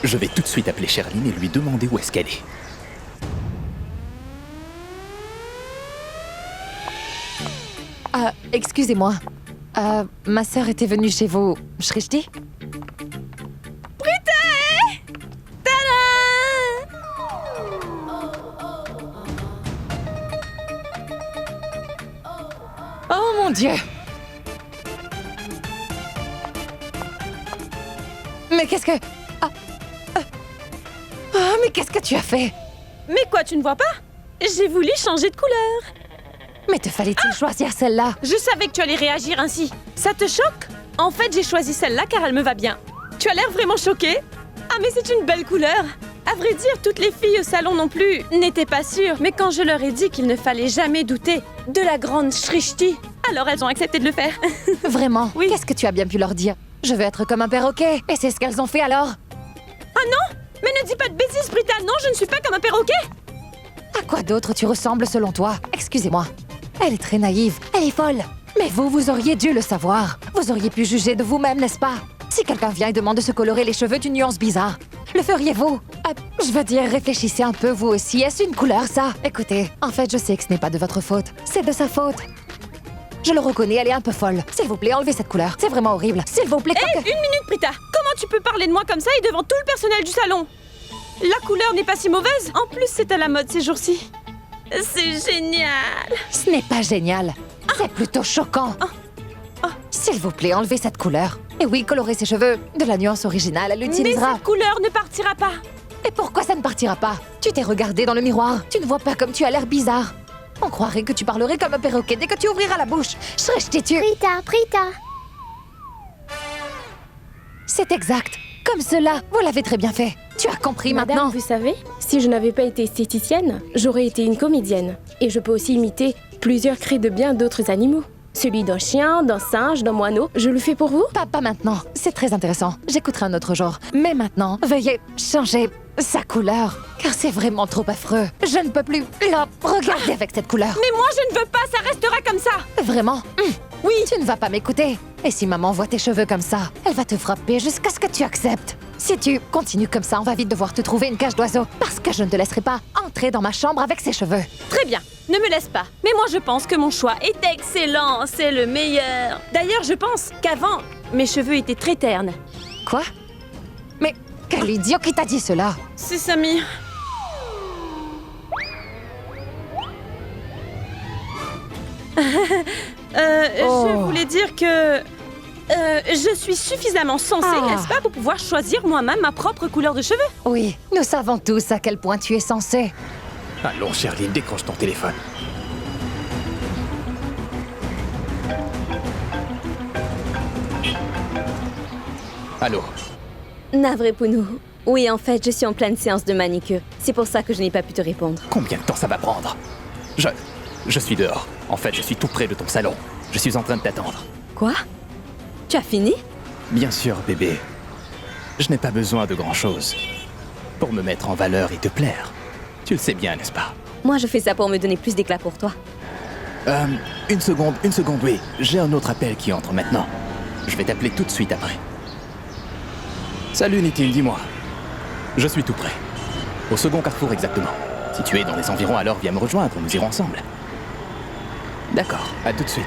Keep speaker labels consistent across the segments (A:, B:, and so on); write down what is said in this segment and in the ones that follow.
A: Je vais tout de suite appeler Sherline et lui demander où est-ce qu'elle est.
B: Excusez-moi. Ma sœur était venue chez vous. Shrishti? Oh mon Dieu! Mais qu'est-ce que... mais qu'est-ce que tu as fait?
C: Mais quoi, tu ne vois pas? J'ai voulu changer de couleur.
B: Mais te fallait-il choisir celle-là?
C: Je savais que tu allais réagir ainsi. Ça te choque? En fait, j'ai choisi celle-là car elle me va bien. Tu as l'air vraiment choquée? Ah, mais c'est une belle couleur. À vrai dire, toutes les filles au salon non plus n'étaient pas sûres. Mais quand je leur ai dit qu'il ne fallait jamais douter de la grande Shrishti, alors elles ont accepté de le faire.
B: Vraiment?
C: Oui.
B: Qu'est-ce que tu as bien pu leur dire? Je veux être comme un perroquet. Et c'est ce qu'elles ont fait alors?
C: Ah non? Mais ne dis pas de bêtises, Brita. Non, je ne suis pas comme un perroquet.
B: À quoi d'autre tu ressembles selon toi? Excusez-moi. Elle est très naïve. Elle est folle. Mais vous auriez dû le savoir. Vous auriez pu juger de vous-même, n'est-ce pas? Si quelqu'un vient et demande de se colorer les cheveux d'une nuance bizarre, le feriez-vous? Je veux dire, réfléchissez un peu vous aussi. Est-ce une couleur, ça? Écoutez, en fait, je sais que ce n'est pas de votre faute. C'est de sa faute. Je le reconnais, elle est un peu folle. S'il vous plaît, enlevez cette couleur. C'est vraiment horrible. S'il vous plaît,
C: Hé, une minute, Brita. Comment tu peux parler de moi comme ça et devant tout le personnel du salon? La couleur n'est pas si mauvaise. En plus, c'est à la mode ces jours-ci. C'est génial.
B: Ce n'est pas génial. C'est plutôt choquant. S'il vous plaît, enlevez cette couleur. Et oui, colorez ses cheveux. De la nuance originale, elle
C: Mais
B: l'utilisera.
C: cette couleur ne partira pas.
B: Et pourquoi ça ne partira pas? Tu t'es regardé dans le miroir. Tu ne vois pas comme tu as l'air bizarre. On croirait que tu parlerais comme un perroquet dès que tu ouvriras la bouche. Shrishti, tu...
D: Prita.
B: C'est exact. Comme cela, vous l'avez très bien fait. Tu as compris
D: Madame,
B: maintenant.
D: vous savez, si je n'avais pas été esthéticienne, j'aurais été une comédienne. Et je peux aussi imiter plusieurs cris de bien d'autres animaux. Celui d'un chien, d'un singe, d'un moineau. Je le fais pour vous?
B: Pas maintenant. C'est très intéressant. J'écouterai un autre jour. Mais maintenant, veuillez changer sa couleur. Car c'est vraiment trop affreux. Je ne peux plus la regarder avec cette couleur.
C: Mais moi, je ne veux pas, ça restera comme ça.
B: Vraiment?
C: Oui.
B: Tu ne vas pas m'écouter. Et si maman voit tes cheveux comme ça, elle va te frapper jusqu'à ce que tu acceptes. Si tu continues comme ça, on va vite devoir te trouver une cage d'oiseau. Parce que je ne te laisserai pas entrer dans ma chambre avec ses cheveux.
C: Très bien, ne me laisse pas. Mais moi, je pense que mon choix est excellent, c'est le meilleur. D'ailleurs, je pense qu'avant, mes cheveux étaient très ternes.
B: Quoi? Mais quel idiot qui t'a dit cela?
C: C'est Samy. Je voulais dire que... je suis suffisamment sensée, n'est-ce pas, pour pouvoir choisir moi-même ma propre couleur de cheveux.
B: Oui, nous savons tous à quel point tu es censé.
A: Allons, Sherline, décroche ton téléphone. Allô?
E: Navré, Pounou. Oui, en fait, je suis en pleine séance de manicure. C'est pour ça que je n'ai pas pu te répondre.
A: Combien de temps ça va prendre? Je suis dehors. En fait, je suis tout près de ton salon. Je suis en train de t'attendre.
E: Quoi? Tu as fini?
A: Bien sûr, bébé. Je n'ai pas besoin de grand-chose pour me mettre en valeur et te plaire. Tu le sais bien, n'est-ce pas?
E: Moi, je fais ça pour me donner plus d'éclat pour toi.
A: Une seconde, oui. J'ai un autre appel qui entre maintenant. Je vais t'appeler tout de suite après. Salut, Nitin, dis-moi. Je suis tout près. Au second carrefour, exactement. Si tu es dans les environs, alors viens me rejoindre, nous irons ensemble. D'accord, à tout de suite.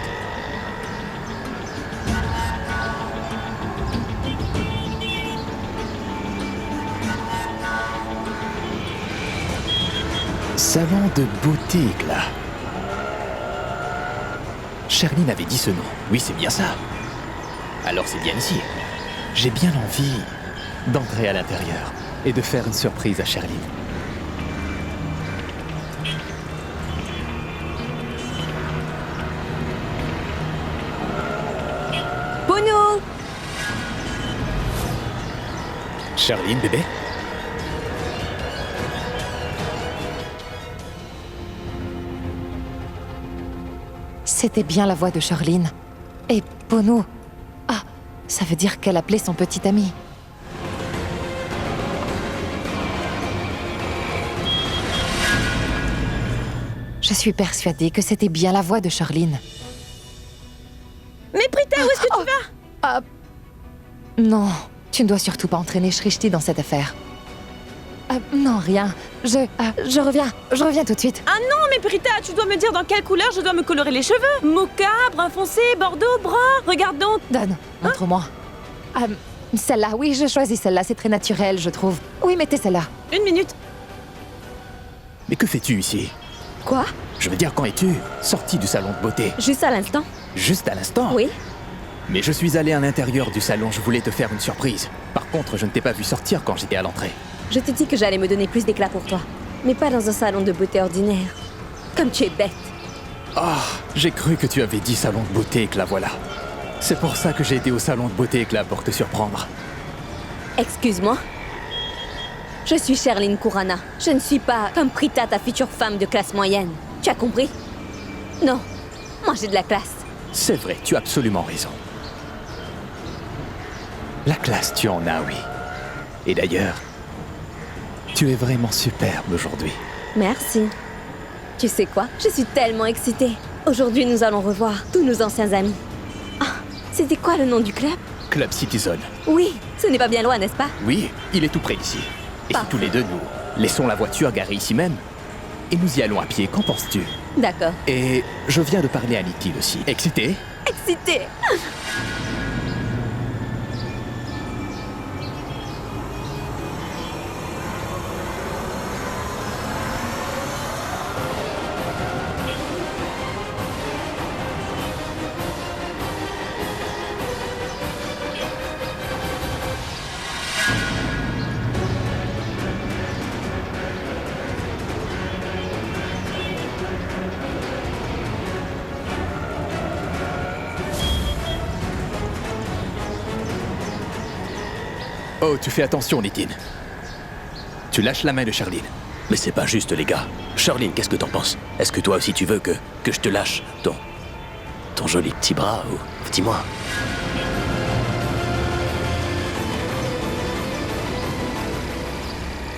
A: Salon de boutique, là. Sherline avait dit ce nom. Oui, c'est bien ça. Alors c'est bien ici. J'ai bien envie d'entrer à l'intérieur et de faire une surprise à Sherline.
E: Pounou!
A: Sherline, bébé?
B: C'était bien la voix de Sherline. Et Pounou. Ah, ça veut dire qu'elle appelait son petit ami. Je suis persuadée que c'était bien la voix de Sherline.
C: Mais Brita, où est-ce que tu vas?
B: Non, Tu ne dois surtout pas entraîner Shrishti dans cette affaire. Non, rien. Je reviens tout de suite.
C: Ah non, mais Prita, tu dois me dire dans quelle couleur je dois me colorer les cheveux. Mocha, brun foncé, bordeaux, brun. Regarde donc.
B: Donne, montre-moi. Celle-là, oui, je choisis celle-là, c'est très naturel, je trouve. Oui, mettez celle-là.
C: 1 minute.
A: Mais que fais-tu ici?
E: Quoi?
A: Je veux dire, quand es-tu sorti du salon de beauté?
E: Juste à l'instant?
A: Juste à l'instant?
E: Oui.
A: Mais je suis allé à l'intérieur du salon, je voulais te faire une surprise. Par contre, je ne t'ai pas vu sortir quand j'étais à l'entrée.
E: Je t'ai dit que j'allais me donner plus d'éclat pour toi. Mais pas dans un salon de beauté ordinaire. Comme tu es bête.
A: Ah, j'ai cru que tu avais dit salon de beauté éclat, voilà. C'est pour ça que j'ai été au salon de beauté éclat pour te surprendre.
E: Excuse-moi. Je suis Sherline Kurana. Je ne suis pas comme Prita, ta future femme de classe moyenne. Tu as compris? Non. Moi, j'ai de la classe.
A: C'est vrai, tu as absolument raison. La classe, tu en as, oui. Et d'ailleurs, tu es vraiment superbe aujourd'hui.
E: Merci. Tu sais quoi? Je suis tellement excitée. Aujourd'hui, nous allons revoir tous nos anciens amis. Ah, c'était quoi le nom du club?
A: Club Citizen.
E: Oui, ce n'est pas bien loin, n'est-ce pas?
A: Oui, il est tout près d'ici. Et si
E: Parfait.
A: tous les deux, nous laissons la voiture garée ici même, et nous y allons à pied, qu'en penses-tu?
E: D'accord.
A: Et je viens de parler à Nikhil aussi. Excité?
E: Excitée.
A: Oh, tu fais attention, Nitin. Tu lâches la main de Charline.
F: Mais c'est pas juste, les gars. Charline, qu'est-ce que t'en penses? Est-ce que toi aussi tu veux que je te lâche ton joli petit bras ou... Dis-moi.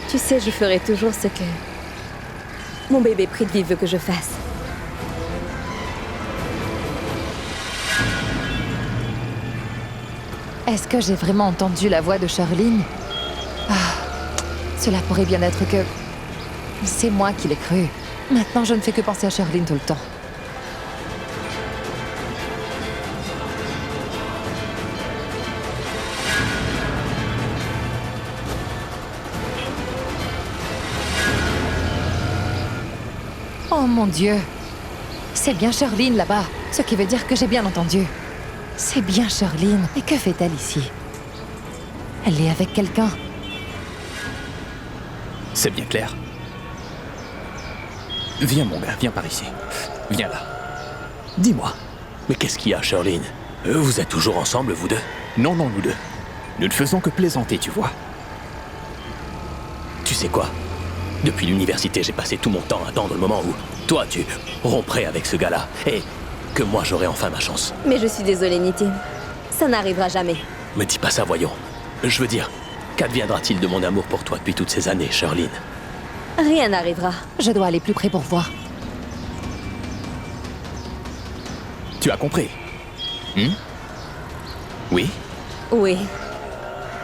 E: Tu sais, je ferai toujours ce que mon bébé Prithvi veut que je fasse.
B: Est-ce que j'ai vraiment entendu la voix de Sherline? Ah, cela pourrait bien être que... C'est moi qui l'ai cru. Maintenant, je ne fais que penser à Sherline tout le temps. Oh mon Dieu! C'est bien Sherline là-bas, ce qui veut dire que j'ai bien entendu. C'est bien Sherline. Et que fait-elle ici? Elle est avec quelqu'un.
A: C'est bien clair. Viens, mon gars, viens par ici. Viens là. Dis-moi.
F: Mais qu'est-ce qu'il y a, Charline? Vous êtes toujours ensemble, vous deux?
A: Non, non, nous deux. Nous ne faisons que plaisanter, tu vois.
F: Tu sais quoi? Depuis l'université, j'ai passé tout mon temps à attendre le moment où toi, tu romprais avec ce gars-là. Et que moi, j'aurais enfin ma chance.
E: Mais je suis désolée, Nitin. Ça n'arrivera jamais.
F: Me dis pas ça, voyons. Je veux dire, qu'adviendra-t-il de mon amour pour toi depuis toutes ces années, Charline?
E: Rien n'arrivera.
B: Je dois aller plus près pour voir.
A: Tu as compris? Oui?
E: Oui.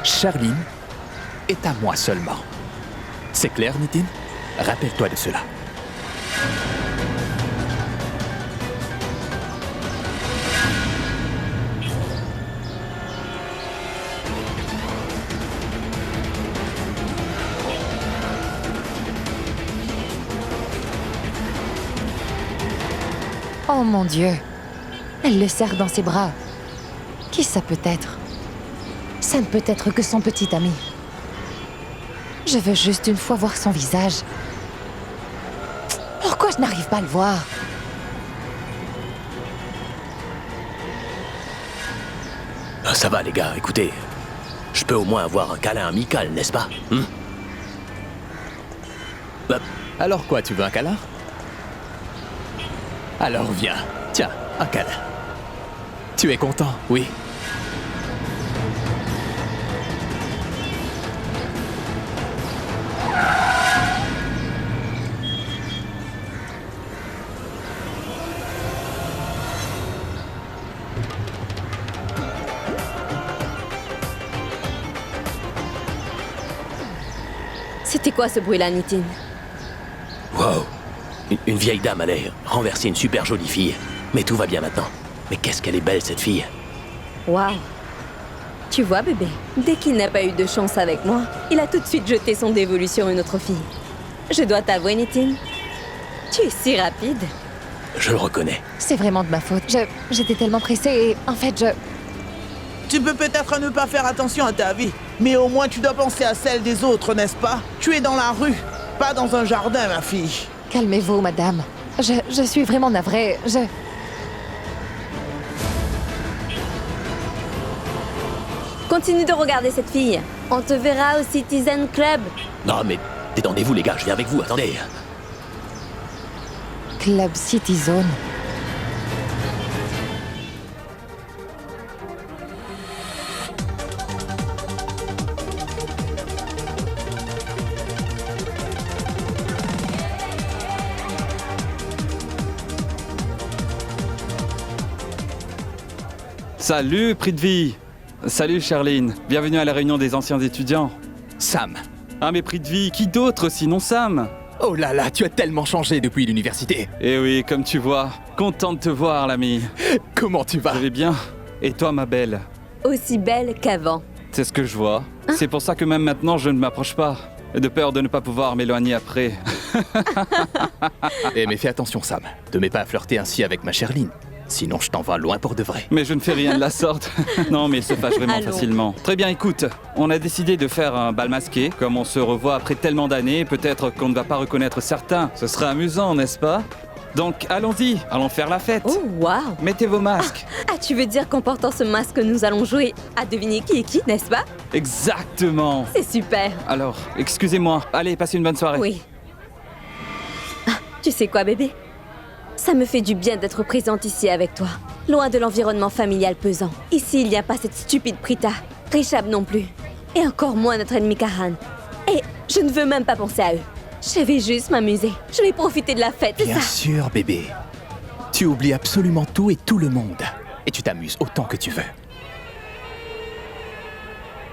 A: Charline est à moi seulement. C'est clair, Nitin? Rappelle-toi de cela.
B: Oh mon Dieu! Elle le serre dans ses bras. Qui ça peut être? Ça ne peut être que son petit ami. Je veux juste une fois voir son visage. Pourquoi je n'arrive pas à le voir?
F: Ah, ça va, les gars, écoutez. Je peux au moins avoir un câlin amical, n'est-ce pas?
A: Alors quoi, tu veux un câlin? Alors viens. Tiens, un câlin. Tu es content, oui?
E: C'était quoi ce bruit-là, Nitin?
F: Wow. Une vieille dame allait renverser une super jolie fille. Mais tout va bien maintenant. Mais qu'est-ce qu'elle est belle, cette fille.
E: Waouh. Tu vois, bébé, dès qu'il n'a pas eu de chance avec moi, il a tout de suite jeté son dévolu sur une autre fille. Je dois t'avouer, Nitin, tu es si rapide.
F: Je le reconnais.
B: C'est vraiment de ma faute. J'étais tellement pressée et en fait,
G: Tu peux peut-être ne pas faire attention à ta vie, mais au moins tu dois penser à celle des autres, n'est-ce pas? Tu es dans la rue, pas dans un jardin, ma fille.
B: Calmez-vous, madame. Je suis vraiment navrée.
E: Continue de regarder cette fille. On te verra au Citizen Club.
F: Non, mais détendez-vous, les gars, je viens avec vous, attendez.
B: Club City Zone.
H: Salut Prithvi. Salut Charline, bienvenue à la réunion des anciens étudiants.
A: Sam.
H: Ah mais Prithvi, qui d'autre sinon Sam?
A: Oh là là, tu as tellement changé depuis l'université.
H: Eh oui, comme tu vois, content de te voir l'ami.
A: Comment tu vas?
H: Je vais bien. Et toi ma belle?
E: Aussi belle qu'avant.
H: C'est ce que je vois. C'est pour ça que même maintenant je ne m'approche pas. De peur de ne pas pouvoir m'éloigner après.
A: Eh mais fais attention Sam, te mets pas à flirter ainsi avec ma Sherline. Sinon je t'envoie loin pour de vrai.
H: Mais je ne fais rien de la sorte. Non, mais il se fâche vraiment
E: Allons.
H: facilement. Très bien, écoute, on a décidé de faire un bal masqué. Comme on se revoit après tellement d'années, peut-être qu'on ne va pas reconnaître certains. Ce sera amusant, n'est-ce pas? Donc allons-y, allons faire la fête.
E: Oh, waouh.
H: Mettez vos masques.
E: Ah, tu veux dire qu'en portant ce masque, nous allons jouer à deviner qui est qui, n'est-ce pas?
H: Exactement.
E: C'est super.
H: Alors, excusez-moi. Allez, passez une bonne soirée.
E: Oui. Ah, tu sais quoi, bébé? Ça me fait du bien d'être présente ici avec toi. Loin de l'environnement familial pesant. Ici, il n'y a pas cette stupide Prita. Rishab non plus. Et encore moins notre ennemi Karan. Et je ne veux même pas penser à eux. Je vais juste m'amuser. Je vais profiter de la fête, c'est
A: Bien
E: ça?
A: sûr bébé. Tu oublies absolument tout et tout le monde. Et tu t'amuses autant que tu veux.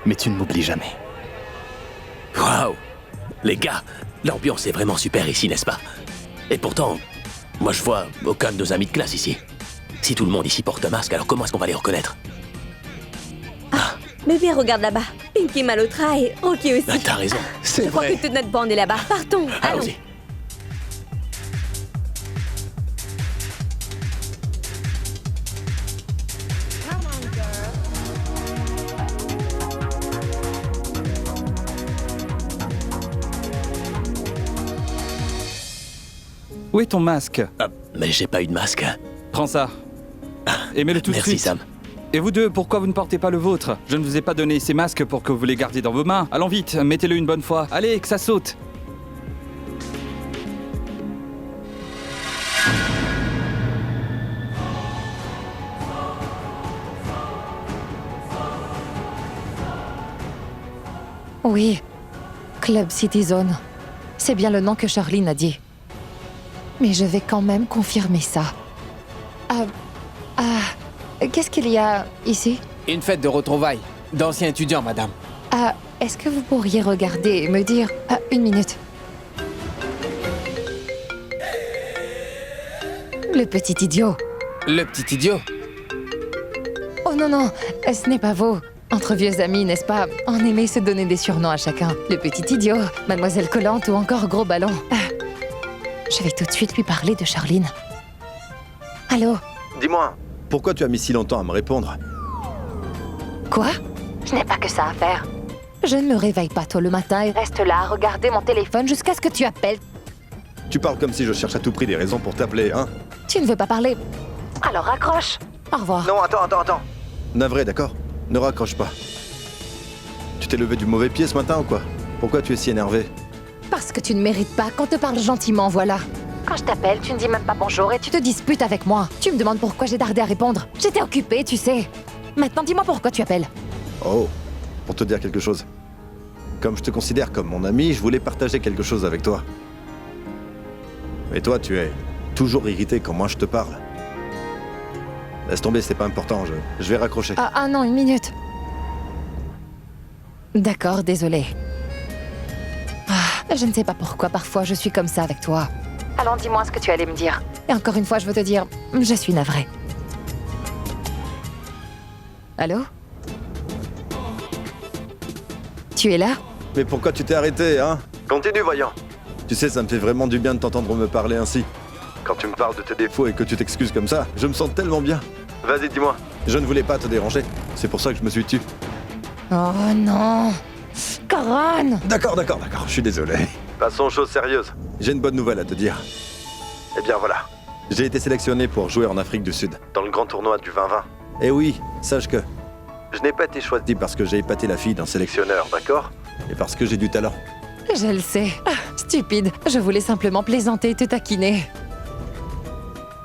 A: Mais tu ne m'oublies jamais.
F: Waouh. Les gars, l'ambiance est vraiment super ici, n'est-ce pas? Et pourtant, moi je vois aucun de nos amis de classe ici. Si tout le monde ici porte un masque, alors comment est-ce qu'on va les reconnaître?
E: Bébé, regarde là-bas. Pinky Malhotra et Rocky aussi.
F: Ah, t'as raison.
A: C'est
E: Je crois
A: vrai.
E: que toute notre bande est là-bas. Partons. Allons.
F: Allons-y.
H: Où est ton masque?
F: Ah, mais j'ai pas eu de masque.
H: Prends ça. Et mets-le tout de
F: Merci
H: suite.
F: Sam.
H: Et vous deux, pourquoi vous ne portez pas le vôtre? Je ne vous ai pas donné ces masques pour que vous les gardiez dans vos mains. Allons vite, mettez-le une bonne fois. Allez, que ça saute.
B: Oui, Club City Zone. C'est bien le nom que Charline a dit. Mais je vais quand même confirmer ça. Qu'est-ce qu'il y a ici?
I: Une fête de retrouvailles. D'anciens étudiants, madame.
B: Est-ce que vous pourriez regarder et me dire... une minute. Le petit idiot.
I: Le petit idiot.
B: Oh non, non, ce n'est pas vous. Entre vieux amis, n'est-ce pas? On aimait se donner des surnoms à chacun. Le petit idiot, Mademoiselle Collante ou encore Gros Ballon. Je vais tout de suite lui parler de Charline. Allô?
J: Dis-moi, pourquoi tu as mis si longtemps à me répondre?
B: Quoi? Je n'ai pas que ça à faire. Je ne me réveille pas tôt le matin et reste là à regarder mon téléphone jusqu'à ce que tu appelles.
J: Tu parles comme si je cherche à tout prix des raisons pour t'appeler, hein?
B: Tu ne veux pas parler? Alors raccroche. Au revoir.
J: Non, attends. Navré, d'accord? Ne raccroche pas. Tu t'es levé du mauvais pied ce matin ou quoi? Pourquoi tu es si énervé?
B: Parce que tu ne mérites pas qu'on te parle gentiment, voilà. Quand je t'appelle, tu ne dis même pas bonjour et tu te disputes avec moi. Tu me demandes pourquoi j'ai tardé à répondre. J'étais occupée, tu sais. Maintenant, dis-moi pourquoi tu appelles.
J: Oh, pour te dire quelque chose. Comme je te considère comme mon ami, je voulais partager quelque chose avec toi. Et toi, tu es toujours irrité quand moi je te parle. Laisse tomber, c'est pas important, je vais raccrocher.
B: Ah non, une minute. D'accord, désolé. Je ne sais pas pourquoi parfois je suis comme ça avec toi. Alors dis-moi ce que tu allais me dire. Et encore une fois, je veux te dire, je suis navrée. Allô? Tu es là?
J: Mais pourquoi tu t'es arrêté, hein? Continue, voyant. Tu sais, ça me fait vraiment du bien de t'entendre me parler ainsi. Quand tu me parles de tes défauts et que tu t'excuses comme ça, je me sens tellement bien. Vas-y, dis-moi. Je ne voulais pas te déranger. C'est pour ça que je me suis tué.
B: Oh non! Karan!
J: D'accord, je suis désolé. Passons aux choses sérieuses. J'ai une bonne nouvelle à te dire. Eh bien voilà. J'ai été sélectionné pour jouer en Afrique du Sud, dans le grand tournoi du 2020. Et oui, sache que je n'ai pas été choisi parce que j'ai épaté la fille d'un sélectionneur, d'accord? Et parce que j'ai du talent.
B: Je le sais. Ah, stupide. Je voulais simplement plaisanter et te taquiner.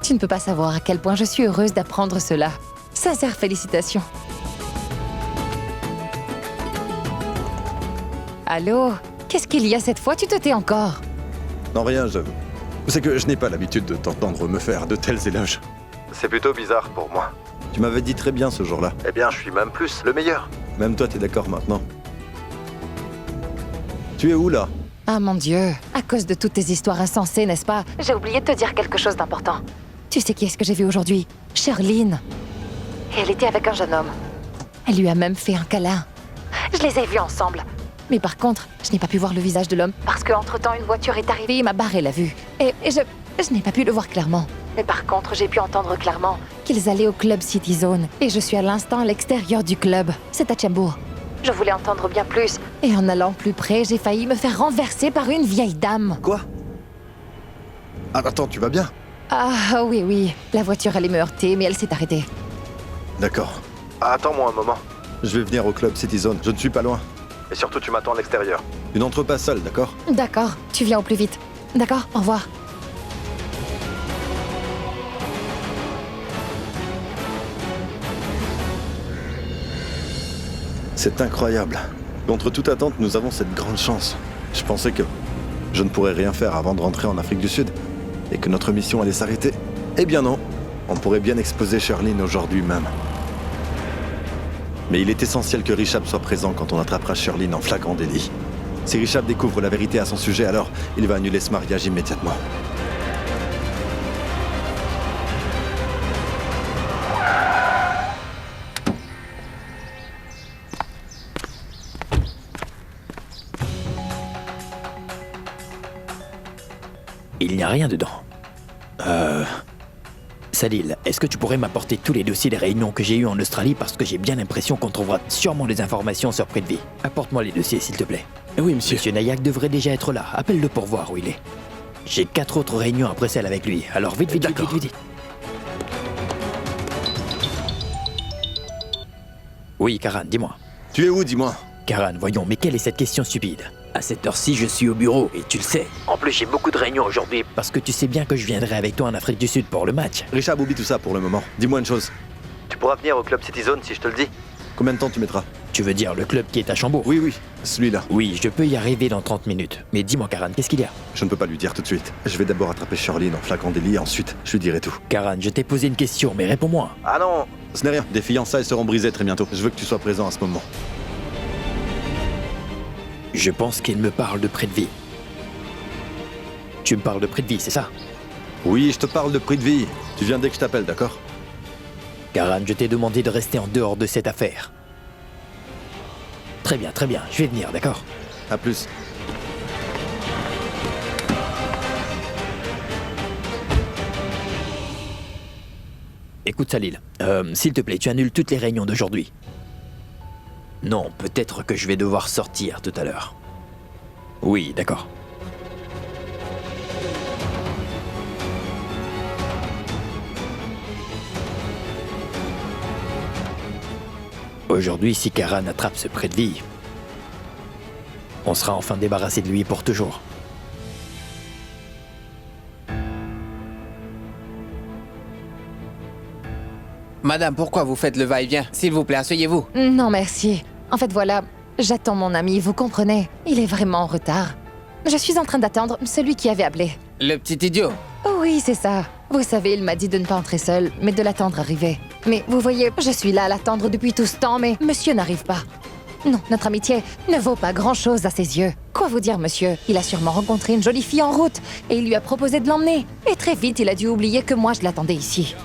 B: Tu ne peux pas savoir à quel point je suis heureuse d'apprendre cela. Sincères félicitations. Allô? Qu'est-ce qu'il y a cette fois? Tu te tais encore?
J: Non, rien, c'est que je n'ai pas l'habitude de t'entendre me faire de tels éloges. C'est plutôt bizarre pour moi. Tu m'avais dit très bien ce jour-là. Eh bien, je suis même plus le meilleur. Même toi, t'es d'accord maintenant. Tu es où, là?
B: Ah mon Dieu, à cause de toutes tes histoires insensées, n'est-ce pas? J'ai oublié de te dire quelque chose d'important. Tu sais qui est-ce que j'ai vu aujourd'hui? Sherline. Et elle était avec un jeune homme. Elle lui a même fait un câlin. Je les ai vus ensemble. Mais par contre, je n'ai pas pu voir le visage de l'homme parce qu'entre-temps, une voiture est arrivée et m'a barré la vue. Et je n'ai pas pu le voir clairement. Mais par contre, j'ai pu entendre clairement qu'ils allaient au club City Zone. Et je suis à l'instant à l'extérieur du club. C'est à Tchembourg. Je voulais entendre bien plus. Et en allant plus près, j'ai failli me faire renverser par une vieille dame.
J: Quoi? Ah, attends, tu vas bien?
B: Ah oui. La voiture allait me heurter, mais elle s'est arrêtée.
J: D'accord. Attends-moi un moment. Je vais venir au club City Zone. Je ne suis pas loin. Et surtout, tu m'attends à l'extérieur. Tu n'entres pas seul, d'accord?
B: D'accord, tu viens au plus vite. D'accord, au revoir.
J: C'est incroyable. Contre toute attente, nous avons cette grande chance. Je pensais que je ne pourrais rien faire avant de rentrer en Afrique du Sud et que notre mission allait s'arrêter. Eh bien non, on pourrait bien exposer Sherline aujourd'hui même. Mais il est essentiel que Richab soit présent quand on attrapera Sherline en flagrant délit. Si Richab découvre la vérité à son sujet, alors il va annuler ce mariage immédiatement.
F: Il n'y a rien dedans. Salil, est-ce que tu pourrais m'apporter tous les dossiers des réunions que j'ai eues en Australie parce que j'ai bien l'impression qu'on trouvera sûrement des informations sur Prithvi. Apporte-moi les dossiers, s'il te plaît.
A: Oui, monsieur.
F: Monsieur Nayak devrait déjà être là. Appelle-le pour voir où il est. J'ai 4 autres réunions après celle avec lui. Alors vite. Oui, Karan, dis-moi.
J: Tu es où, dis-moi?
F: Karan, voyons, mais quelle est cette question stupide? À cette heure-ci, je suis au bureau, et tu le sais. En plus, j'ai beaucoup de réunions aujourd'hui. Parce que tu sais bien que je viendrai avec toi en Afrique du Sud pour le match.
J: Richab, oublie tout ça pour le moment. Dis-moi une chose. Tu pourras venir au club City Zone si je te le dis? Combien de temps tu mettras?
F: Tu veux dire le club qui est à Chembourg?
J: Oui, celui-là.
F: Oui, je peux y arriver dans 30 minutes. Mais dis-moi, Karan, qu'est-ce qu'il y a?
J: Je ne peux pas lui dire tout de suite. Je vais d'abord attraper Sherline en flagrant délit et ensuite, je lui dirai tout.
F: Karan, je t'ai posé une question, mais réponds-moi.
J: Ah non, ce n'est rien. Des fiançailles seront brisées très bientôt. Je veux que tu sois présent à ce moment.
F: Je pense qu'il me parle de Prithvi. Tu me parles de Prithvi, c'est ça?
J: Oui, je te parle de Prithvi. Tu viens dès que je t'appelle, d'accord?
F: Karan, je t'ai demandé de rester en dehors de cette affaire. Très bien, je vais venir, d'accord?
J: À plus.
F: Écoute, Salil, s'il te plaît, tu annules toutes les réunions d'aujourd'hui. Non, peut-être que je vais devoir sortir tout à l'heure. Oui, d'accord. Aujourd'hui, si Karan attrape ce Prithvi, on sera enfin débarrassé de lui pour toujours.
I: Madame, pourquoi vous faites le va-et-vient? S'il vous plaît, asseyez-vous.
B: Non, merci. En fait, voilà, j'attends mon ami, vous comprenez? Il est vraiment en retard. Je suis en train d'attendre celui qui avait appelé.
I: Le petit idiot.
B: Oui, c'est ça. Vous savez, il m'a dit de ne pas entrer seul, mais de l'attendre arriver. Mais vous voyez, je suis là à l'attendre depuis tout ce temps, mais monsieur n'arrive pas. Non, notre amitié ne vaut pas grand-chose à ses yeux. Quoi vous dire, monsieur? Il a sûrement rencontré une jolie fille en route et il lui a proposé de l'emmener. Et très vite, il a dû oublier que moi, je l'attendais ici.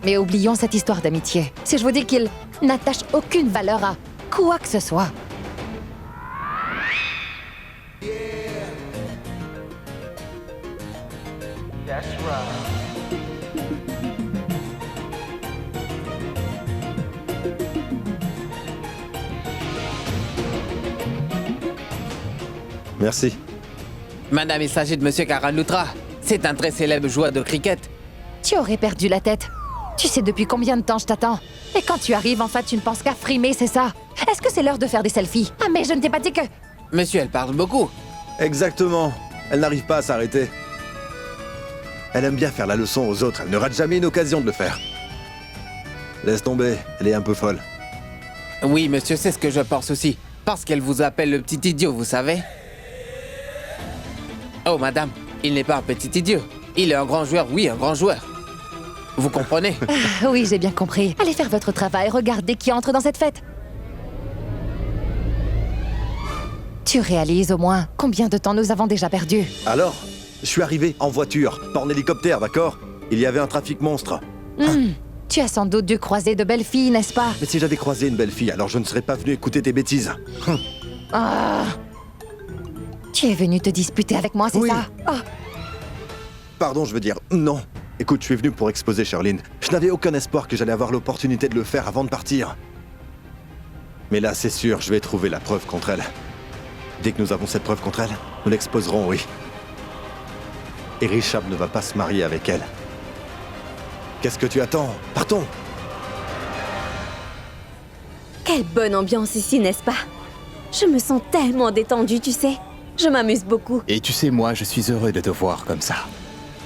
B: Mais oublions cette histoire d'amitié. Si je vous dis qu'il n'attache aucune valeur à quoi que ce soit.
J: Merci.
I: Madame, il s'agit de Monsieur Karan Lutra. C'est un très célèbre joueur de cricket.
B: Tu aurais perdu la tête. Tu sais depuis combien de temps je t'attends. Et quand tu arrives, en fait, tu ne penses qu'à frimer, c'est ça? Est-ce que c'est l'heure de faire des selfies? Ah, mais je ne t'ai pas dit que...
I: Monsieur, elle parle beaucoup.
J: Exactement. Elle n'arrive pas à s'arrêter. Elle aime bien faire la leçon aux autres. Elle ne rate jamais une occasion de le faire. Laisse tomber. Elle est un peu folle.
I: Oui, monsieur, c'est ce que je pense aussi. Parce qu'elle vous appelle le petit idiot, vous savez. Oh, madame, il n'est pas un petit idiot. Il est un grand joueur, oui, un grand joueur. Vous comprenez?
B: Ah, oui, j'ai bien compris. Allez faire votre travail, regardez qui entre dans cette fête. Tu réalises au moins combien de temps nous avons déjà perdu?
J: Alors, je suis arrivé en voiture, pas en hélicoptère, d'accord? Il y avait un trafic monstre.
B: Tu as sans doute dû croiser de belles filles, n'est-ce pas?
J: Mais si j'avais croisé une belle fille, alors je ne serais pas venu écouter tes bêtises.
B: Ah. Tu es venu te disputer avec moi, c'est
J: Oui.
B: ça? Oh.
J: Pardon, je veux dire non. Écoute, je suis venu pour exposer Charline. Je n'avais aucun espoir que j'allais avoir l'opportunité de le faire avant de partir. Mais là, c'est sûr, je vais trouver la preuve contre elle. Dès que nous avons cette preuve contre elle, nous l'exposerons, oui. Et Richard ne va pas se marier avec elle. Qu'est-ce que tu attends? Partons!
E: Quelle bonne ambiance ici, n'est-ce pas? Je me sens tellement détendue, tu sais. Je m'amuse beaucoup.
A: Et tu sais, moi, je suis heureux de te voir comme ça.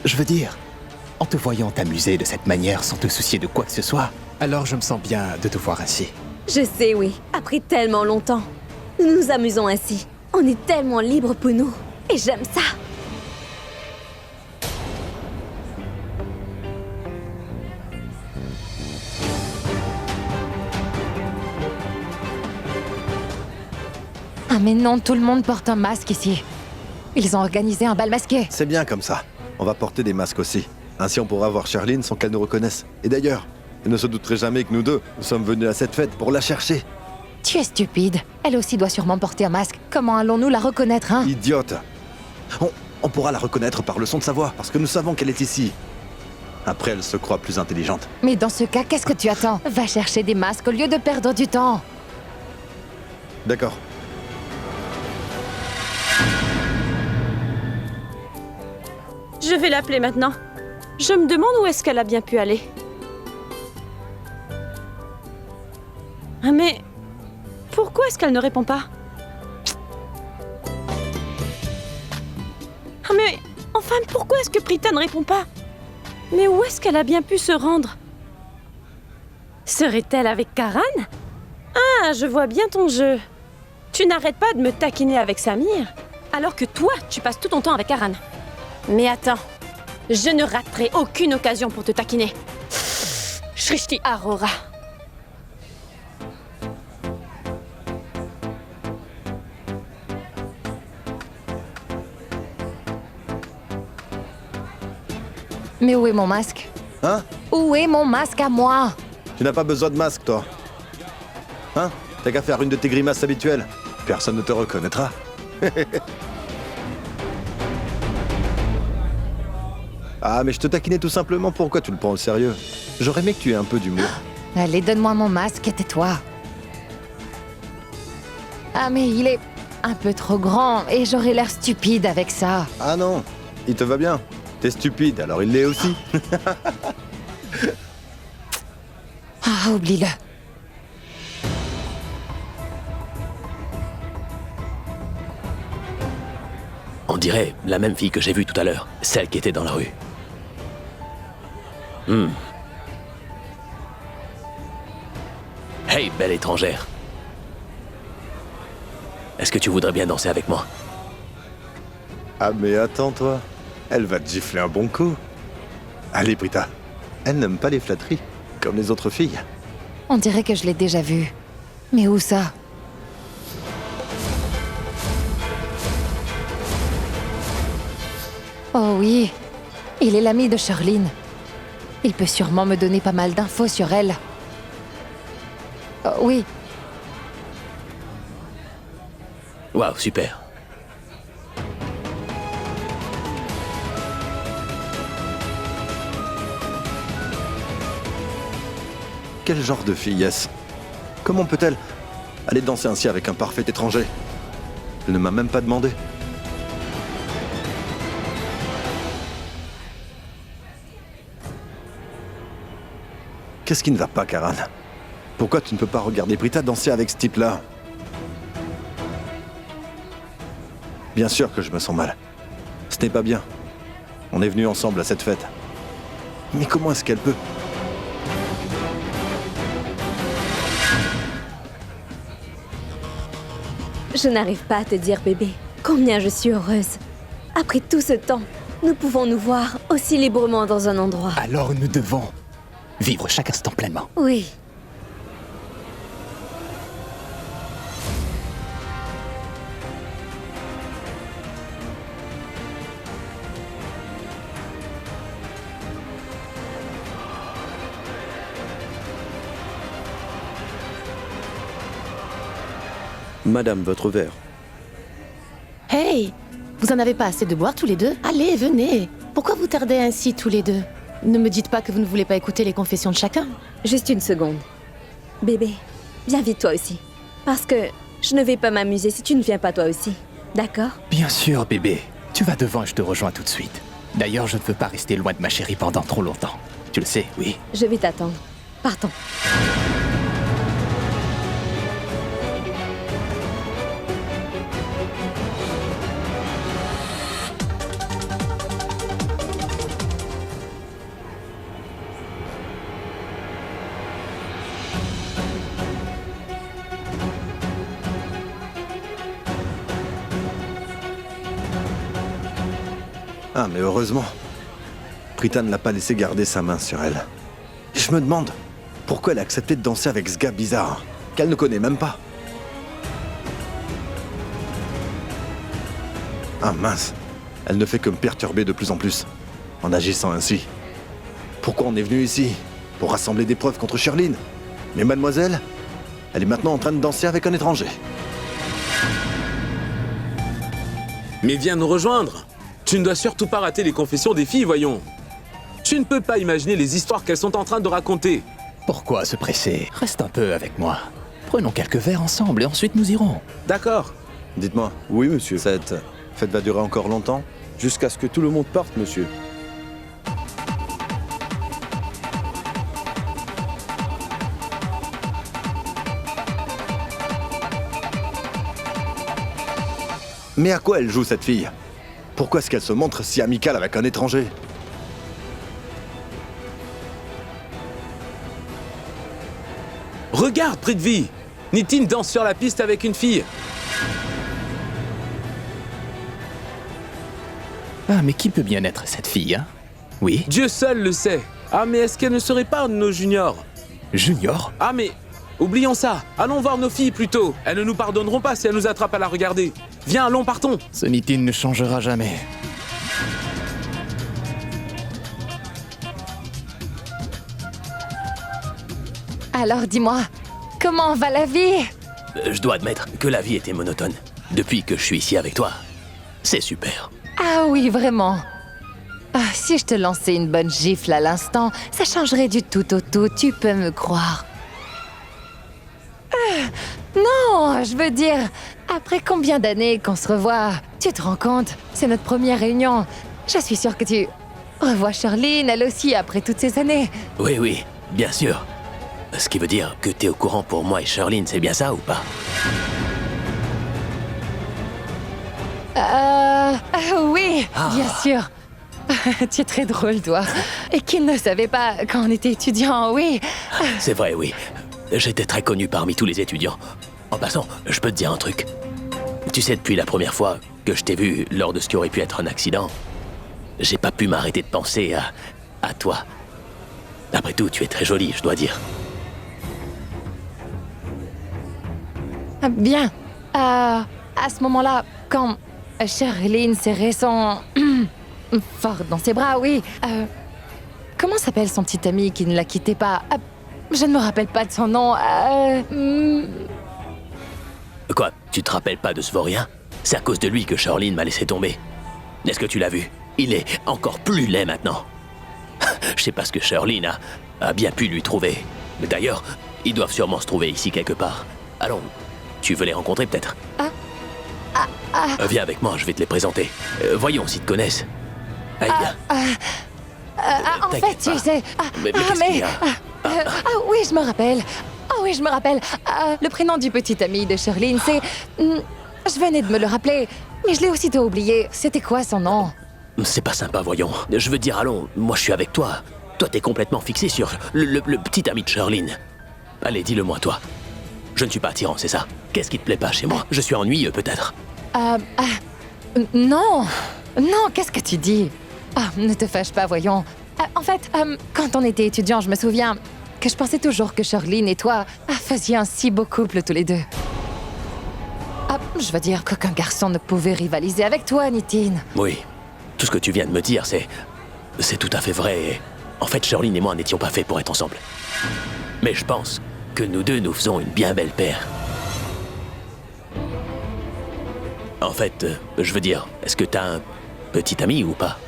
A: Je veux dire, en te voyant t'amuser de cette manière sans te soucier de quoi que ce soit, alors je me sens bien de te voir ainsi.
E: Je sais, oui. Après tellement longtemps, nous nous amusons ainsi. On est tellement libres pour nous. Et j'aime ça.
B: Ah mais non, tout le monde porte un masque ici. Ils ont organisé un bal masqué.
J: C'est bien comme ça. On va porter des masques aussi. Ainsi, on pourra voir Charline sans qu'elle nous reconnaisse. Et d'ailleurs, elle ne se douterait jamais que nous deux, nous sommes venus à cette fête pour la chercher.
B: Tu es stupide. Elle aussi doit sûrement porter un masque. Comment allons-nous la reconnaître, hein?
J: Idiote! On pourra la reconnaître par le son de sa voix, parce que nous savons qu'elle est ici. Après, elle se croit plus intelligente.
B: Mais dans ce cas, qu'est-ce que tu attends? Va chercher des masques au lieu de perdre du temps.
J: D'accord.
C: Je vais l'appeler maintenant. Je me demande où est-ce qu'elle a bien pu aller. Ah mais... Pourquoi est-ce qu'elle ne répond pas? Ah mais... Enfin, pourquoi est-ce que Prita ne répond pas? Mais où est-ce qu'elle a bien pu se rendre? Serait-elle avec Karan? Ah, je vois bien ton jeu. Tu n'arrêtes pas de me taquiner avec Samir, alors que toi, tu passes tout ton temps avec Karan. Mais attends, je ne raterai aucune occasion pour te taquiner. Shrishti Arora.
B: Mais où est mon masque?
J: Hein?
B: Où est mon masque à moi?
J: Tu n'as pas besoin de masque, toi. Hein? T'as qu'à faire une de tes grimaces habituelles. Personne ne te reconnaîtra. Ah, mais je te taquinais tout simplement. Pourquoi tu le prends au sérieux? J'aurais aimé que tu aies un peu d'humour.
B: Allez, donne-moi mon masque et tais-toi. Ah, mais il est un peu trop grand et j'aurais l'air stupide avec ça.
J: Ah non, il te va bien. T'es stupide, alors il l'est aussi.
B: Ah, oublie-le.
F: On dirait la même fille que j'ai vue tout à l'heure, celle qui était dans la rue. Hey, belle étrangère. Est-ce que tu voudrais bien danser avec moi?
J: Ah mais attends toi, elle va te gifler un bon coup. Allez Prita, elle n'aime pas les flatteries, comme les autres filles.
B: On dirait que je l'ai déjà vu. Mais où ça? Oh oui, il est l'ami de Charlene. Il peut sûrement me donner pas mal d'infos sur elle. Oh, oui,
F: Waouh, super.
J: Quel genre de fille est-ce? Comment peut-elle aller danser ainsi avec un parfait étranger? Elle ne m'a même pas demandé. Qu'est-ce qui ne va pas, Karan? Pourquoi tu ne peux pas regarder Prita danser avec ce type-là? Bien sûr que je me sens mal. Ce n'est pas bien. On est venus ensemble à cette fête. Mais comment est-ce qu'elle peut?
E: Je n'arrive pas à te dire, bébé, combien je suis heureuse. Après tout ce temps, nous pouvons nous voir aussi librement dans un endroit.
A: Alors nous devons vivre chaque instant pleinement.
E: Oui.
K: Madame, votre verre.
L: Hey, vous en avez pas assez de boire tous les deux? Allez, venez. Pourquoi vous tardez ainsi tous les deux? Ne me dites pas que vous ne voulez pas écouter les confessions de chacun.
E: Juste une seconde. Bébé, viens vite toi aussi. Parce que je ne vais pas m'amuser si tu ne viens pas toi aussi. D'accord?
A: Bien sûr, bébé. Tu vas devant et je te rejoins tout de suite. D'ailleurs, je ne veux pas rester loin de ma chérie pendant trop longtemps. Tu le sais, oui.
E: Je vais t'attendre. Partons.
J: Ah, mais heureusement. Prita ne l'a pas laissé garder sa main sur elle. Et je me demande pourquoi elle a accepté de danser avec ce gars bizarre, qu'elle ne connaît même pas. Ah mince, elle ne fait que me perturber de plus en plus, en agissant ainsi. Pourquoi on est venu ici? Pour rassembler des preuves contre Charlene. Mais mademoiselle, elle est maintenant en train de danser avec un étranger.
M: Mais viens nous rejoindre. Tu ne dois surtout pas rater les confessions des filles, voyons. Tu ne peux pas imaginer les histoires qu'elles sont en train de raconter.
A: Pourquoi se presser? Reste un peu avec moi. Prenons quelques verres ensemble et ensuite nous irons.
M: D'accord.
J: Dites-moi,
K: Oui, monsieur.
J: cette fête va durer encore longtemps?
K: Jusqu'à ce que tout le monde parte, monsieur.
J: Mais à quoi elle joue, cette fille? Pourquoi est-ce qu'elle se montre si amicale avec un étranger?
M: Regarde, Prithvi. Nitin danse sur la piste avec une fille.
A: Ah, mais qui peut bien être cette fille, hein? Oui?
M: Dieu seul le sait. Ah, mais est-ce qu'elle ne serait pas un de nos juniors?
A: Junior?
M: Ah, mais oublions ça. Allons voir nos filles plutôt. Elles ne nous pardonneront pas si elles nous attrapent à la regarder. Viens, allons, partons.
A: Ce Nitin ne changera jamais.
B: alors dis-moi, comment va la vie?
F: Je dois admettre que la vie était monotone. Depuis que je suis ici avec toi, c'est super.
B: Ah oui, vraiment. Ah, si je te lançais une bonne gifle à l'instant, ça changerait du tout au tout, tu peux me croire. Non, je veux dire, après combien d'années qu'on se revoit? Tu te rends compte? C'est notre première réunion. Je suis sûre que tu revois Charlene, elle aussi, après toutes ces années.
F: Oui, oui, bien sûr. Ce qui veut dire que t'es au courant pour moi et Charlene, c'est bien ça ou pas?
B: Oui, bien sûr. Tu es très drôle, toi. Et qui ne le savait pas quand on était étudiants, oui.
F: C'est vrai, oui. J'étais très connu parmi tous les étudiants. En passant, je peux te dire un truc. Tu sais, depuis la première fois que je t'ai vu lors de ce qui aurait pu être un accident, j'ai pas pu m'arrêter de penser à toi. Après tout, tu es très jolie, je dois dire.
B: Bien. À ce moment-là, quand Charline serrait son... fort dans ses bras, oui. Comment s'appelle son petit ami qui ne la quittait pas? Je ne me rappelle pas de son nom.
F: Quoi, tu te rappelles pas de ce vaurien? C'est à cause de lui que Charline m'a laissé tomber. Est-ce que tu l'as vu? Il est encore plus laid maintenant. Je sais pas ce que Charline a bien pu lui trouver. Mais d'ailleurs, ils doivent sûrement se trouver ici quelque part. Allons, tu veux les rencontrer peut-être? Viens avec moi, je vais te les présenter. Voyons s'ils te connaissent. Allez, viens.
B: En fait, tu sais...
F: Mais qu'est-ce qu'il y a?
B: oui, je me rappelle. Oui, je me rappelle. Le prénom du petit ami de Charline, c'est... je venais de me le rappeler, mais je l'ai aussitôt oublié. C'était quoi son nom?
F: C'est pas sympa, voyons. Je veux dire, allons, moi je suis avec toi. Toi, t'es complètement fixé sur le petit ami de Charline. Allez, dis-le-moi, toi. Je ne suis pas attirant, c'est ça? Qu'est-ce qui te plaît pas chez moi? Je suis ennuyeux, peut-être?
B: Non. Non, qu'est-ce que tu dis? Ne te fâche pas, voyons. En fait, quand on était étudiants, je me souviens que je pensais toujours que Charline et toi faisiez un si beau couple tous les deux. Je veux dire qu'aucun garçon ne pouvait rivaliser avec toi, Nitine.
F: Oui. Tout ce que tu viens de me dire, c'est tout à fait vrai. Et en fait, Charline et moi n'étions pas faits pour être ensemble. Mais je pense que nous deux, nous faisons une bien belle paire. En fait, je veux dire, est-ce que t'as un petit ami ou pas?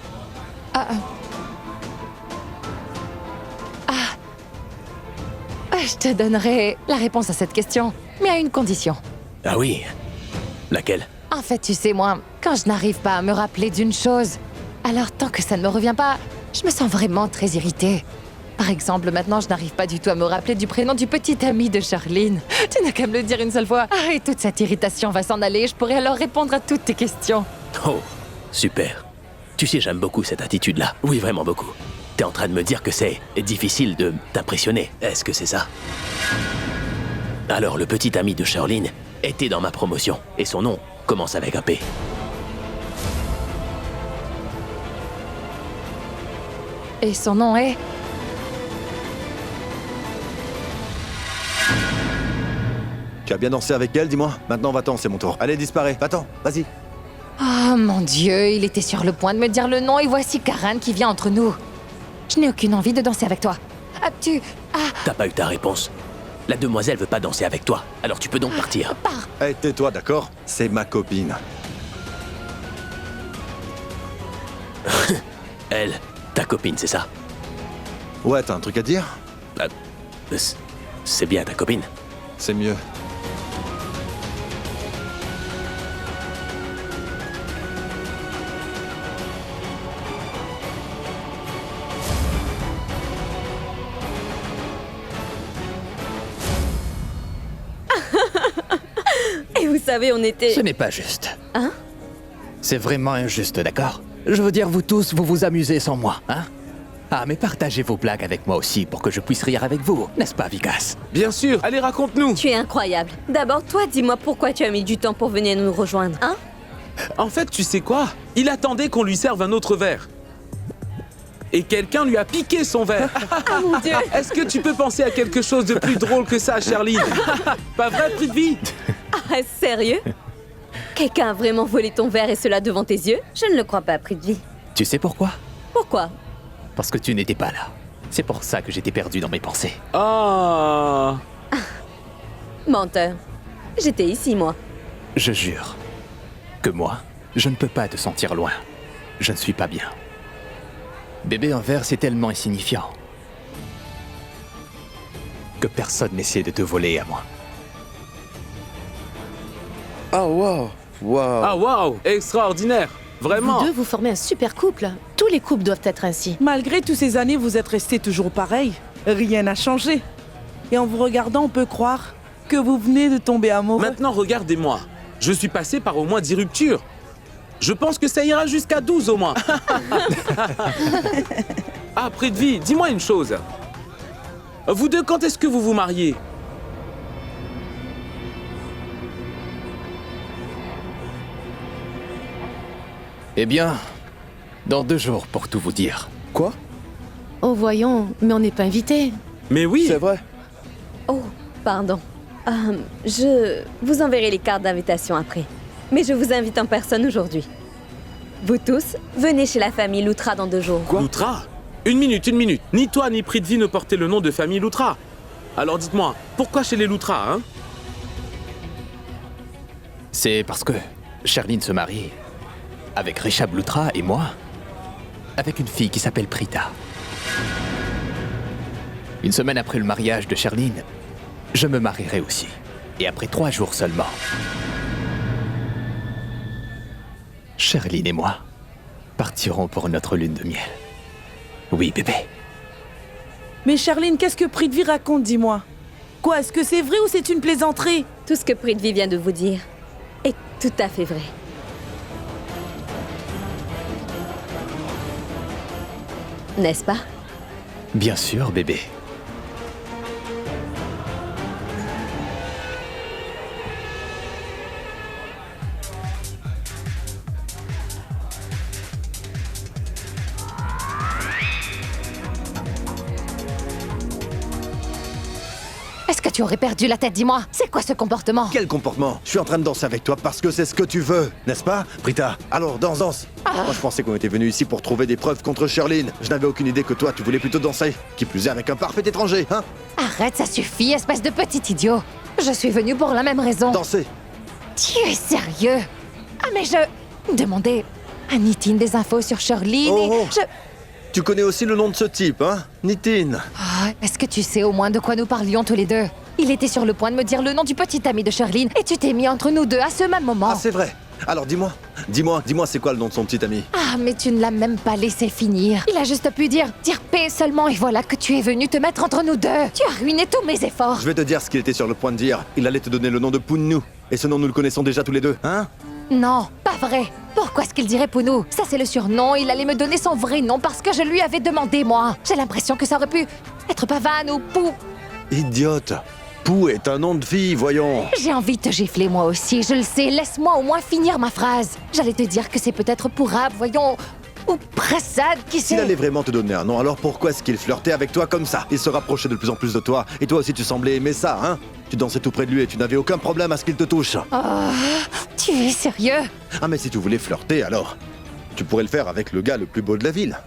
B: Je te donnerai la réponse à cette question, mais à une condition.
F: Ah oui? Laquelle?
B: En fait, tu sais, moi, quand je n'arrive pas à me rappeler d'une chose, alors tant que ça ne me revient pas, je me sens vraiment très irritée. Par exemple, maintenant, je n'arrive pas du tout à me rappeler du prénom du petit ami de Charline. Tu n'as qu'à me le dire une seule fois. Et toute cette irritation va s'en aller, je pourrai alors répondre à toutes tes questions.
F: Oh, super. Tu sais, j'aime beaucoup cette attitude-là. Oui, vraiment beaucoup. T'es en train de me dire que c'est difficile de t'impressionner. Est-ce que c'est ça? Alors, le petit ami de Charline était dans ma promotion, et son nom commence avec un P.
B: Et son nom est...
J: Tu as bien dansé avec elle, dis-moi? Maintenant, va-t'en, c'est mon tour. Allez, disparais. Va-t'en, vas-y.
B: Oh mon Dieu, il était sur le point de me dire le nom et voici Karan qui vient entre nous. Je n'ai aucune envie de danser avec toi.
F: T'as pas eu ta réponse. La demoiselle veut pas danser avec toi, alors tu peux donc partir.
B: Pars.
J: Hey, tais-toi, d'accord? C'est ma copine.
F: Elle, ta copine, c'est ça?
J: Ouais, t'as un truc à dire?
F: C'est bien ta copine.
J: C'est mieux.
E: Et vous savez, on était...
A: Ce n'est pas juste.
E: Hein?
A: C'est vraiment injuste, d'accord? Je veux dire, vous tous, vous vous amusez sans moi, hein? Mais partagez vos blagues avec moi aussi pour que je puisse rire avec vous, n'est-ce pas, Vikas?
M: Bien sûr, allez, raconte-nous.
E: Tu es incroyable. D'abord, toi, dis-moi pourquoi tu as mis du temps pour venir nous rejoindre, hein?
M: En fait, tu sais quoi? Il attendait qu'on lui serve un autre verre. Et quelqu'un lui a piqué son verre.
E: Ah mon Dieu!
M: Est-ce que tu peux penser à quelque chose de plus drôle que ça, Charline? Pas vrai, Prithvi?
E: Ah, sérieux? Quelqu'un a vraiment volé ton verre et cela devant tes yeux? Je ne le crois pas, Prithvi.
A: Tu sais pourquoi?
E: Pourquoi?
A: Parce que tu n'étais pas là. C'est pour ça que j'étais perdu dans mes pensées.
M: Ah.
E: Menteur. J'étais ici, moi.
A: Je jure que moi, je ne peux pas te sentir loin. Je ne suis pas bien. Bébé un verre, c'est tellement insignifiant que personne n'essaie de te voler à moi.
K: Ah, waouh! Waouh!
M: Ah, waouh! Extraordinaire! Vraiment!
L: Vous deux, vous formez un super couple. Tous les couples doivent être ainsi.
G: Malgré toutes ces années, vous êtes restés toujours pareil. Rien n'a changé. Et en vous regardant, on peut croire que vous venez de tomber amoureux.
M: Maintenant, regardez-moi. Je suis passé par au moins 10 ruptures. Je pense que ça ira jusqu'à 12 au moins. Ah, Prithvi, dis-moi une chose. Vous deux, quand est-ce que vous vous mariez?
A: Eh bien, dans 2 jours, pour tout vous dire.
K: Quoi?
L: Oh, voyons, mais on n'est pas invités.
M: Mais oui!
K: C'est vrai.
E: Oh, pardon. Je vous enverrai les cartes d'invitation après. Mais je vous invite en personne aujourd'hui. Vous tous, venez chez la famille Loutra dans 2 jours.
M: Quoi? Loutra? Une minute. Ni toi ni Prithvi ne portez le nom de famille Loutra. Alors dites-moi, pourquoi chez les Loutra, hein?
A: C'est parce que Sherline se marie avec Rishabh Loutra et moi, avec une fille qui s'appelle Prita. Une semaine après le mariage de Sherline, je me marierai aussi. Et après 3 jours seulement, Sherline et moi partirons pour notre lune de miel. Oui, bébé.
G: Mais Sherline, qu'est-ce que Prithvi raconte, dis-moi? Quoi, est-ce que c'est vrai ou c'est une plaisanterie?
E: Tout ce que Prithvi vient de vous dire est tout à fait vrai. N'est-ce pas?
A: Bien sûr, bébé.
B: Est-ce que tu aurais perdu la tête, dis-moi? C'est quoi ce comportement?
J: Quel comportement? Je suis en train de danser avec toi parce que c'est ce que tu veux, n'est-ce pas, Prita? Alors, danse. Moi, je pensais qu'on était venus ici pour trouver des preuves contre Sherline. Je n'avais aucune idée que toi, tu voulais plutôt danser. Qui plus est avec un parfait étranger, hein?
B: Arrête, ça suffit, espèce de petit idiot. Je suis venue pour la même raison.
J: Danser.
B: Tu es sérieux? Ah, mais je demandais à Nitin des infos sur Sherline et je...
J: Tu connais aussi le nom de ce type, hein? Nitin.
B: Ah, est-ce que tu sais au moins de quoi nous parlions tous les deux? Il était sur le point de me dire le nom du petit ami de Sherline et tu t'es mis entre nous deux à ce même moment.
J: Ah, c'est vrai. Alors dis-moi, c'est quoi le nom de son petit ami?
B: Ah, mais tu ne l'as même pas laissé finir. Il a juste pu dire paix seulement et voilà que tu es venu te mettre entre nous deux. Tu as ruiné tous mes efforts.
J: Je vais te dire ce qu'il était sur le point de dire. Il allait te donner le nom de Punnu. Et ce nom, nous le connaissons déjà tous les deux, hein?
B: Non, pas vrai. Pourquoi est-ce qu'il dirait Pounou? Ça, c'est le surnom. Il allait me donner son vrai nom parce que je lui avais demandé, moi. J'ai l'impression que ça aurait pu être Pavan ou Pou.
J: Idiote. Pou est un nom de fille, voyons.
B: J'ai envie de te gifler moi aussi, je le sais. Laisse-moi au moins finir ma phrase. J'allais te dire que c'est peut-être Pourab, voyons, ou Prasad, qui sait.
J: S'il allait vraiment te donner un nom, alors pourquoi est-ce qu'il flirtait avec toi comme ça? Il se rapprochait de plus en plus de toi. Et toi aussi, tu semblais aimer ça, hein? Tu dansais tout près de lui et tu n'avais aucun problème à ce qu'il te touche.
B: Oh, tu es sérieux?
J: Ah, mais si tu voulais flirter, alors tu pourrais le faire avec le gars le plus beau de la ville.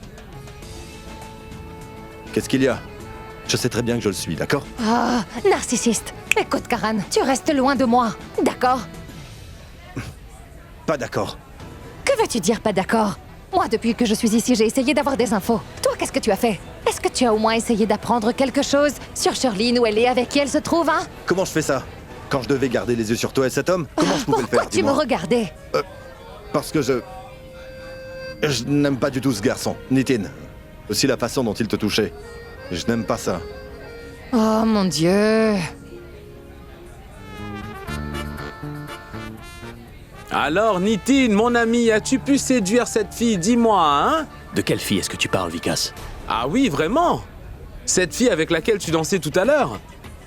J: Qu'est-ce qu'il y a? Je sais très bien que je le suis, d'accord?
B: Oh, narcissiste. Écoute, Karan, tu restes loin de moi, d'accord?
J: Pas d'accord.
B: Que veux-tu dire pas d'accord? Moi, depuis que je suis ici, j'ai essayé d'avoir des infos. Toi, qu'est-ce que tu as fait? Est-ce que tu as au moins essayé d'apprendre quelque chose sur Sherline, où elle est, avec qui elle se trouve, hein?
J: Comment je fais ça? Quand je devais garder les yeux sur toi et cet homme, comment je pouvais le faire?
B: Pourquoi tu me regardais?
J: Parce que je n'aime pas du tout ce garçon, Nitin. Aussi la façon dont il te touchait. Je n'aime pas ça.
B: Oh mon Dieu.
M: Alors, Nitin, mon ami, as-tu pu séduire cette fille? Dis-moi, hein?
F: De quelle fille est-ce que tu parles, Vikas?
M: Ah oui, vraiment? Cette fille avec laquelle tu dansais tout à l'heure?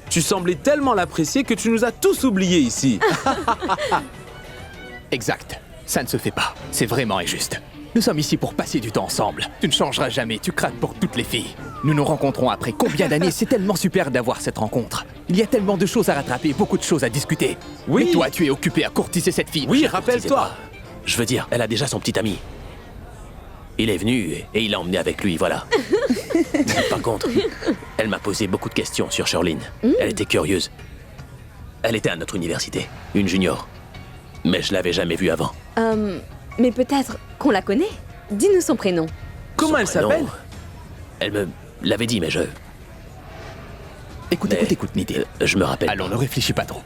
M: Tu semblais tellement l'apprécier que tu nous as tous oubliés ici.
A: Exact. Ça ne se fait pas. C'est vraiment injuste. Nous sommes ici pour passer du temps ensemble. Tu ne changeras jamais, tu craques pour toutes les filles. Nous nous rencontrons après combien d'années? C'est tellement super d'avoir cette rencontre. Il y a tellement de choses à rattraper, beaucoup de choses à discuter.
M: Oui.
A: Mais toi, tu es occupé à courtiser cette fille.
M: Oui, rappelle-toi.
F: Je veux dire, elle a déjà son petit ami. Il est venu et il l'a emmené avec lui, voilà. Par contre, elle m'a posé beaucoup de questions sur Sherline. Elle était curieuse. Elle était à notre université, une junior. Mais je l'avais jamais vue avant.
E: Mais peut-être qu'on la connaît? Dis-nous son prénom.
M: Comment elle s'appelle?
F: Elle me l'avait dit, mais je...
A: Écoute, Nitin.
F: Je me rappelle.
A: Allons, ne réfléchis pas trop.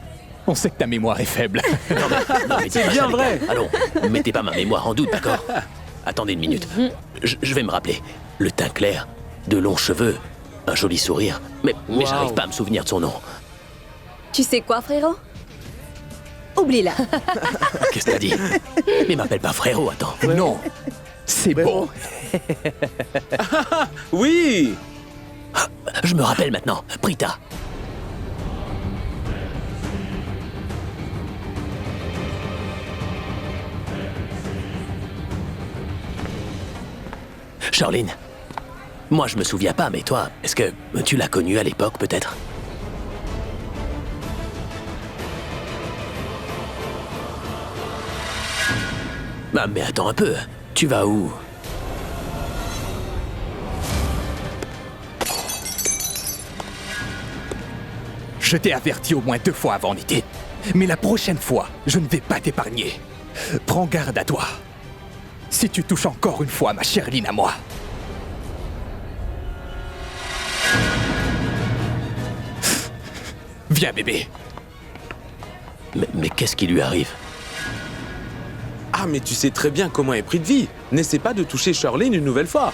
A: On sait que ta mémoire est faible.
F: Non, mais
M: c'est bien vrai.
F: Allons, mettez pas ma mémoire en doute, d'accord? Attendez une minute. Je vais me rappeler. Le teint clair, de longs cheveux, un joli sourire. Mais j'arrive pas à me souvenir de son nom.
E: Tu sais quoi, frérot? Oublie-la.
F: Qu'est-ce que t'as dit? Mais m'appelle pas frérot, attends.
A: Non, c'est bon.
M: Oui.
F: Je me rappelle maintenant. Prita. Sherline. Moi, je me souviens pas, mais toi, est-ce que tu l'as connue à l'époque, peut-être? Ah, mais attends un peu. Tu vas où?
A: Je t'ai averti au moins 2 fois avant, Nitine. Mais la prochaine fois, je ne vais pas t'épargner. Prends garde à toi. Si tu touches encore une fois ma chère Lynn à moi. Viens, bébé.
F: Mais qu'est-ce qui lui arrive?
M: Ah, mais tu sais très bien comment est pris de vie. N'essaie pas de toucher Charlene une nouvelle fois.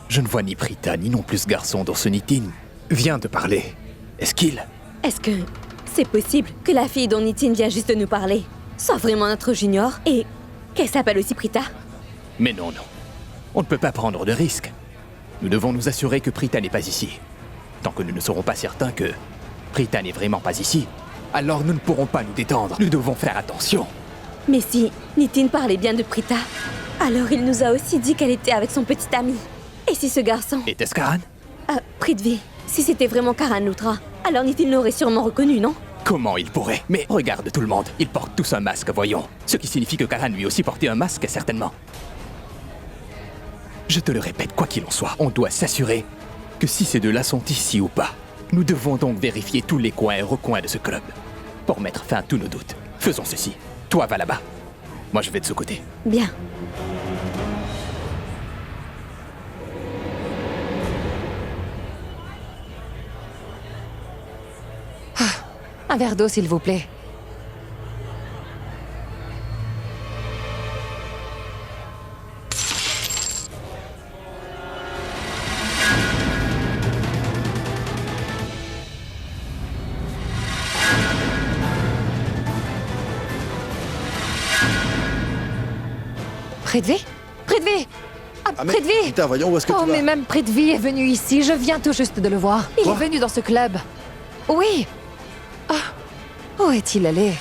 A: Je ne vois ni Prita, ni non plus ce garçon dont ce Nitine vient de parler. Est-ce qu'il...
E: Est-ce que c'est possible que la fille dont Nitine vient juste de nous parler soit vraiment notre junior et qu'elle s'appelle aussi Prita?
A: Mais non, non. On ne peut pas prendre de risques. Nous devons nous assurer que Prita n'est pas ici. Tant que nous ne serons pas certains que Prita n'est vraiment pas ici, alors nous ne pourrons pas nous détendre. Nous devons faire attention.
E: Mais si Nitine parlait bien de Prita, alors il nous a aussi dit qu'elle était avec son petit ami. Et si ce garçon...
A: Était-ce Karan?
E: Prithvi, si c'était vraiment Karan Loutra, alors Nitine l'aurait sûrement reconnu, non?
A: Comment il pourrait? Mais regarde tout le monde, ils portent tous un masque, voyons. Ce qui signifie que Karan lui aussi portait un masque, certainement. Je te le répète, quoi qu'il en soit, on doit s'assurer que si ces deux-là sont ici ou pas. Nous devons donc vérifier tous les coins et recoins de ce club pour mettre fin à tous nos doutes. Faisons ceci. Toi, va là-bas. Moi, je vais de ce côté.
E: Bien.
B: Un verre d'eau, s'il vous plaît. Prithvi? Prithvi! Ah, Prithvi!
J: Putain, voyons où est-ce que
B: Oh,
J: tu vas.
B: mais même Prithvi est venu ici. Je viens tout juste de le voir. Il est venu dans ce club. Oui. Ah, où est-il allé?